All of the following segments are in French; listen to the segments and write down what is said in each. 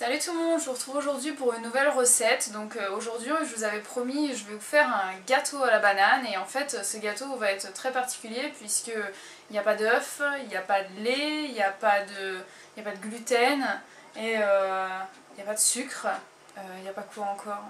Salut tout le monde, je vous retrouve aujourd'hui pour une nouvelle recette. Donc aujourd'hui je vous avais promis, je vais vous faire un gâteau à la banane et en fait ce gâteau va être très particulier puisque il n'y a pas d'œuf, il n'y a pas de lait, il n'y a pas de gluten et il n'y a pas de sucre, il n'y a pas quoi encore.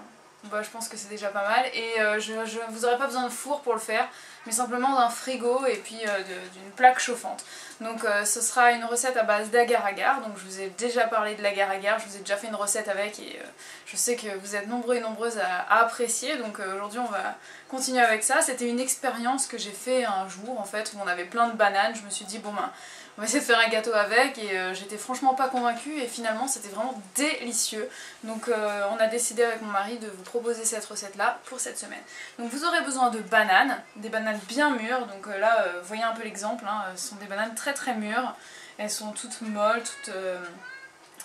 Bah, je pense que c'est déjà pas mal et vous n'aurez pas besoin de four pour le faire mais simplement d'un frigo et puis d'une plaque chauffante. Donc ce sera une recette à base d'agar-agar, donc je vous ai déjà parlé de l'agar-agar, je vous ai déjà fait une recette avec et je sais que vous êtes nombreux et nombreuses à apprécier, donc aujourd'hui on va continuer avec ça. C'était une expérience que j'ai fait un jour en fait où on avait plein de bananes, je me suis dit bon ben on va essayer de faire un gâteau avec et j'étais franchement pas convaincue et finalement c'était vraiment délicieux. Donc on a décidé avec mon mari de vous proposer cette recette là pour cette semaine. Donc vous aurez besoin de bananes, des bananes bien mûres, donc là vous voyez un peu l'exemple, hein, ce sont des bananes très mûres, elles sont toutes molles,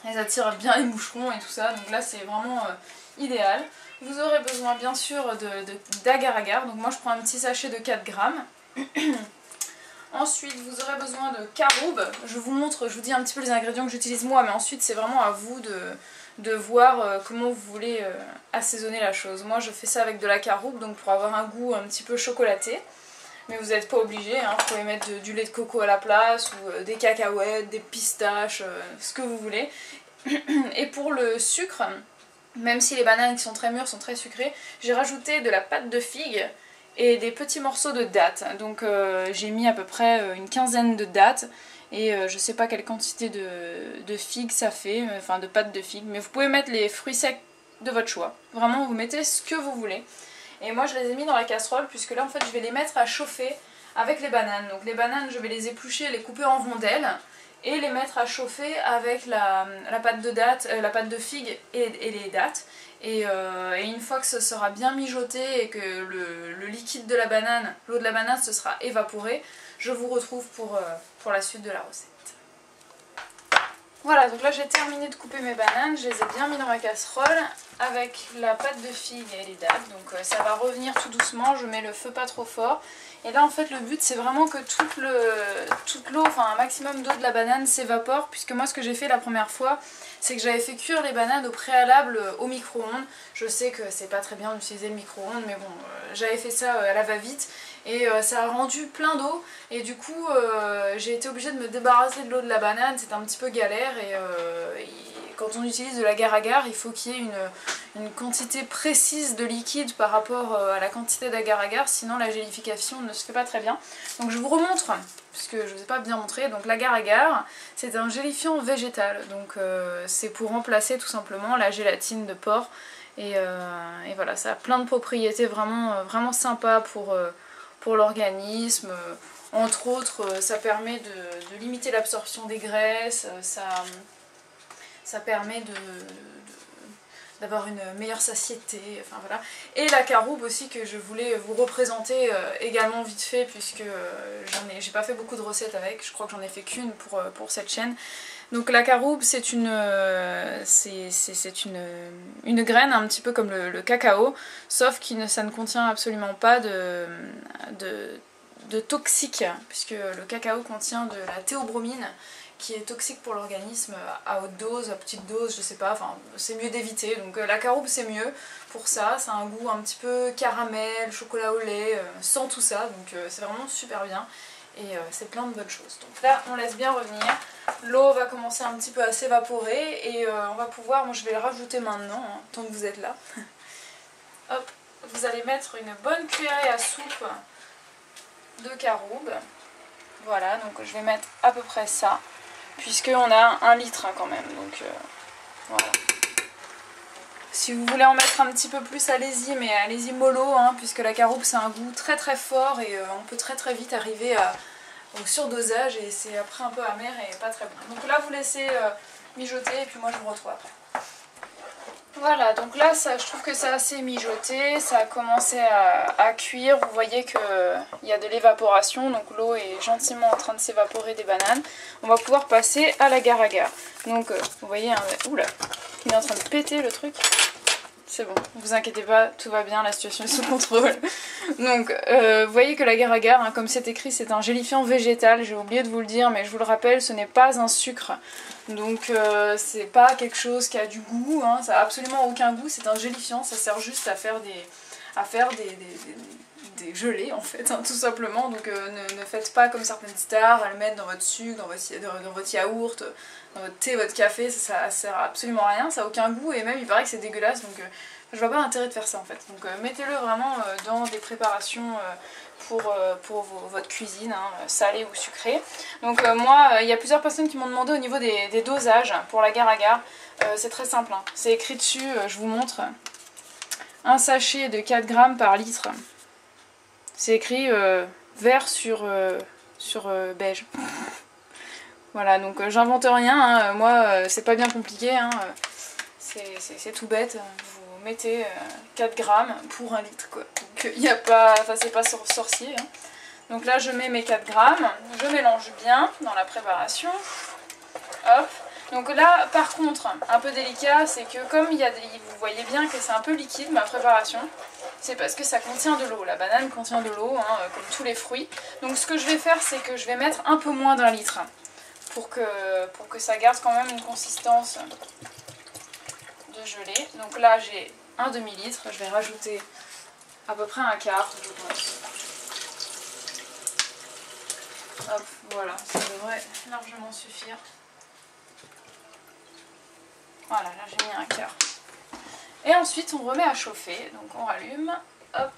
elles attirent bien les moucherons et tout ça, donc là c'est vraiment idéal. Vous aurez besoin bien sûr d'agar-agar, donc moi je prends un petit sachet de 4 grammes. Ensuite, vous aurez besoin de caroube. Je vous montre, je vous dis un petit peu les ingrédients que j'utilise moi, mais ensuite c'est vraiment à vous de voir comment vous voulez assaisonner la chose. Moi je fais ça avec de la caroube, donc pour avoir un goût un petit peu chocolaté. Mais vous n'êtes pas obligé, hein. Vous pouvez mettre du lait de coco à la place, ou des cacahuètes, des pistaches, ce que vous voulez. Et pour le sucre, même si les bananes qui sont très mûres sont très sucrées, j'ai rajouté de la pâte de figue et des petits morceaux de dattes. Donc j'ai mis à peu près une quinzaine de dattes et je sais pas quelle quantité de figues ça fait, enfin de pâte de figue, mais vous pouvez mettre les fruits secs de votre choix. Vraiment vous mettez ce que vous voulez. Et moi je les ai mis dans la casserole puisque là en fait je vais les mettre à chauffer avec les bananes. Donc les bananes je vais les éplucher, les couper en rondelles et les mettre à chauffer avec la pâte de dattes, la pâte de figue et les dattes. Et une fois que ce sera bien mijoté et que le liquide de la banane, l'eau de la banane se sera évaporée, je vous retrouve pour la suite de la recette. Voilà, donc là j'ai terminé de couper mes bananes, je les ai bien mis dans ma casserole avec la pâte de figue et les dattes, donc ça va revenir tout doucement, je mets le feu pas trop fort. Et là en fait le but c'est vraiment que toute l'eau, enfin un maximum d'eau de la banane s'évapore, puisque moi ce que j'ai fait la première fois c'est que j'avais fait cuire les bananes au préalable au micro-ondes. Je sais que c'est pas très bien d'utiliser le micro-ondes mais bon j'avais fait ça à la va-vite et ça a rendu plein d'eau et du coup j'ai été obligée de me débarrasser de l'eau de la banane, c'était un petit peu galère et quand on utilise de l'agar-agar, il faut qu'il y ait une quantité précise de liquide par rapport à la quantité d'agar-agar, sinon la gélification ne se fait pas très bien. Donc je vous remontre, puisque je ne vous ai pas bien montré, donc l'agar-agar, c'est un gélifiant végétal, donc c'est pour remplacer tout simplement la gélatine de porc, et voilà, ça a plein de propriétés vraiment sympas pour l'organisme. Entre autres, ça permet de limiter l'absorption des graisses, ça permet d'avoir une meilleure satiété, enfin voilà. Et la caroube aussi que je voulais vous représenter également vite fait, puisque j'ai pas fait beaucoup de recettes avec, je crois que j'en ai fait qu'une pour cette chaîne. Donc la caroube c'est une graine un petit peu comme le cacao, sauf que ça ne contient absolument pas de toxiques, puisque le cacao contient de la théobromine, qui est toxique pour l'organisme à haute dose, à petite dose, je sais pas, enfin c'est mieux d'éviter. Donc la caroube c'est mieux pour ça, ça a un goût un petit peu caramel, chocolat au lait, sans tout ça, donc c'est vraiment super bien et c'est plein de bonnes choses. Donc là on laisse bien revenir, l'eau va commencer un petit peu à s'évaporer et on va pouvoir, moi je vais le rajouter maintenant, hein, tant que vous êtes là. Hop, vous allez mettre une bonne cuillerée à soupe de caroube, voilà, donc je vais mettre à peu près ça, puisqu'on a 1 litre hein, quand même, donc voilà. Si vous voulez en mettre un petit peu plus, allez-y, mais allez-y mollo, hein, puisque la caroube c'est un goût très fort et on peut très vite arriver au surdosage et c'est après un peu amer et pas très bon. Donc là vous laissez mijoter et puis moi je vous retrouve après. Voilà, donc là je trouve que ça a assez mijoté, ça a commencé à cuire, vous voyez qu'il y a de l'évaporation, donc l'eau est gentiment en train de s'évaporer des bananes. On va pouvoir passer à l'agar-agar. Donc vous voyez, oula, il est en train de péter le truc. C'est bon, vous inquiétez pas, tout va bien, la situation est sous contrôle. Donc, vous voyez que l'agar-agar, hein, comme c'est écrit, c'est un gélifiant végétal, j'ai oublié de vous le dire, mais je vous le rappelle, ce n'est pas un sucre. Donc, c'est pas quelque chose qui a du goût, hein, ça a absolument aucun goût, c'est un gélifiant, ça sert juste à faire des gelées en fait, hein, tout simplement. Donc ne faites pas comme certaines stars, à le mettre dans votre sucre, dans votre yaourt, dans votre thé, votre café, ça sert absolument à rien, ça n'a aucun goût et même il paraît que c'est dégueulasse, donc je vois pas l'intérêt de faire ça en fait. Donc mettez-le vraiment dans des préparations pour votre cuisine, hein, salée ou sucrée. Donc moi, il y a plusieurs personnes qui m'ont demandé au niveau des dosages pour l'agar-agar. C'est très simple, hein. C'est écrit dessus, je vous montre. Un sachet de 4 grammes par litre. C'est écrit vert sur beige. Voilà, donc j'invente rien, hein. Moi c'est pas bien compliqué, hein. C'est tout bête. Vous mettez 4 grammes pour 1 litre, quoi. Donc il n'y a pas, enfin c'est pas sorcier, hein. Donc là je mets mes 4 grammes, je mélange bien dans la préparation. Hop. Donc là, par contre, un peu délicat, c'est que comme vous voyez bien que c'est un peu liquide ma préparation, c'est parce que ça contient de l'eau. La banane contient de l'eau, hein, comme tous les fruits. Donc ce que je vais faire, c'est que je vais mettre un peu moins d'1 litre pour que ça garde quand même une consistance de gelée. Donc là, j'ai un demi-litre, je vais rajouter à peu près un quart, je pense. Hop, voilà, ça devrait largement suffire. Voilà, là j'ai mis un quart. Et ensuite on remet à chauffer, donc on rallume, hop.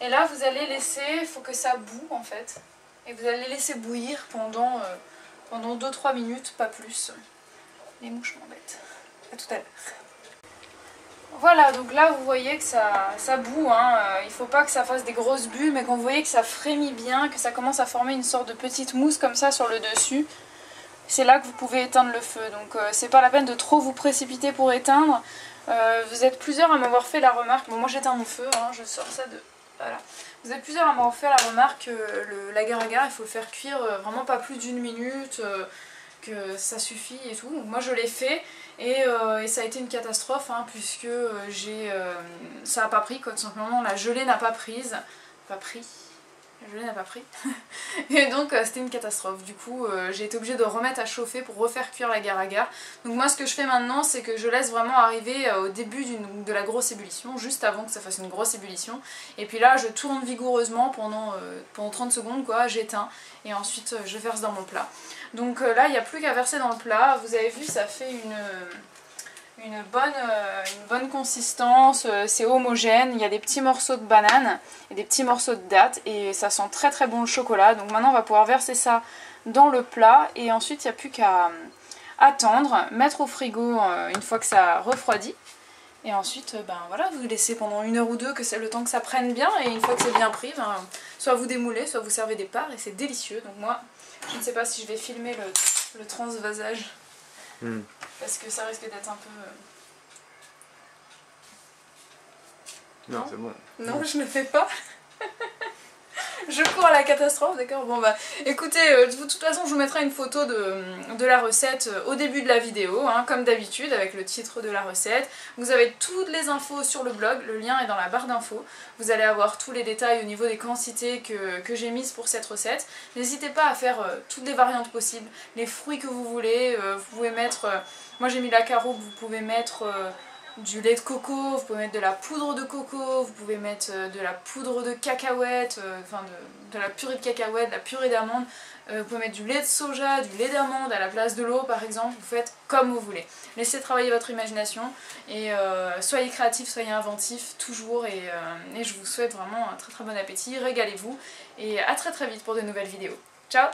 Et là vous allez laisser, il faut que ça boue en fait. Et vous allez laisser bouillir pendant 2-3 minutes, pas plus. Les mouches m'embêtent. À tout à l'heure. Voilà, donc là vous voyez que ça boue, hein. Il ne faut pas que ça fasse des grosses bulles, mais quand vous voyez que ça frémit bien, que ça commence à former une sorte de petite mousse comme ça sur le dessus, c'est là que vous pouvez éteindre le feu. Donc c'est pas la peine de trop vous précipiter pour éteindre. Vous êtes plusieurs à m'avoir fait la remarque, bon moi j'éteins mon feu, hein, je sors ça de... Voilà. Vous êtes plusieurs à m'avoir fait la remarque que l'agar-agar il faut le faire cuire vraiment pas plus d'1 minute, que ça suffit et tout. Donc moi je l'ai fait et ça a été une catastrophe, hein, puisque ça a pas pris, quoi, tout simplement la gelée n'a pas pris. La gelée n'a pas pris. Et donc c'était une catastrophe. Du coup j'ai été obligée de remettre à chauffer pour refaire cuire l'agar-agar. Donc moi ce que je fais maintenant c'est que je laisse vraiment arriver au début de la grosse ébullition, juste avant que ça fasse une grosse ébullition. Et puis là je tourne vigoureusement pendant 30 secondes, quoi, j'éteins et ensuite je verse dans mon plat. Donc là il n'y a plus qu'à verser dans le plat. Vous avez vu, ça fait une bonne consistance, c'est homogène, il y a des petits morceaux de banane et des petits morceaux de dattes et ça sent très très bon le chocolat. Donc maintenant on va pouvoir verser ça dans le plat et ensuite il n'y a plus qu'à attendre, mettre au frigo une fois que ça refroidit. Et ensuite, ben voilà, vous laissez pendant 1 heure ou 2 que c'est le temps que ça prenne bien, et une fois que c'est bien pris, ben, soit vous démoulez, soit vous servez des parts, et c'est délicieux. Donc moi, je ne sais pas si je vais filmer le transvasage, parce que ça risque d'être un peu... Non, c'est bon. Non, je ne le fais pas. Je cours à la catastrophe, d'accord. Bon bah écoutez, de toute façon je vous mettrai une photo de la recette au début de la vidéo, hein, comme d'habitude, avec le titre de la recette. Vous avez toutes les infos sur le blog, le lien est dans la barre d'infos. Vous allez avoir tous les détails au niveau des quantités que j'ai mises pour cette recette. N'hésitez pas à faire toutes les variantes possibles, les fruits que vous voulez. Vous pouvez mettre, moi j'ai mis la caroube, vous pouvez mettre... du lait de coco, vous pouvez mettre de la poudre de coco, vous pouvez mettre de la poudre de cacahuète, enfin de la purée de cacahuète, de la purée d'amande, vous pouvez mettre du lait de soja, du lait d'amande à la place de l'eau par exemple, vous faites comme vous voulez. Laissez travailler votre imagination et soyez créatifs, soyez inventifs toujours et je vous souhaite vraiment un très très bon appétit, régalez-vous et à très très vite pour de nouvelles vidéos. Ciao!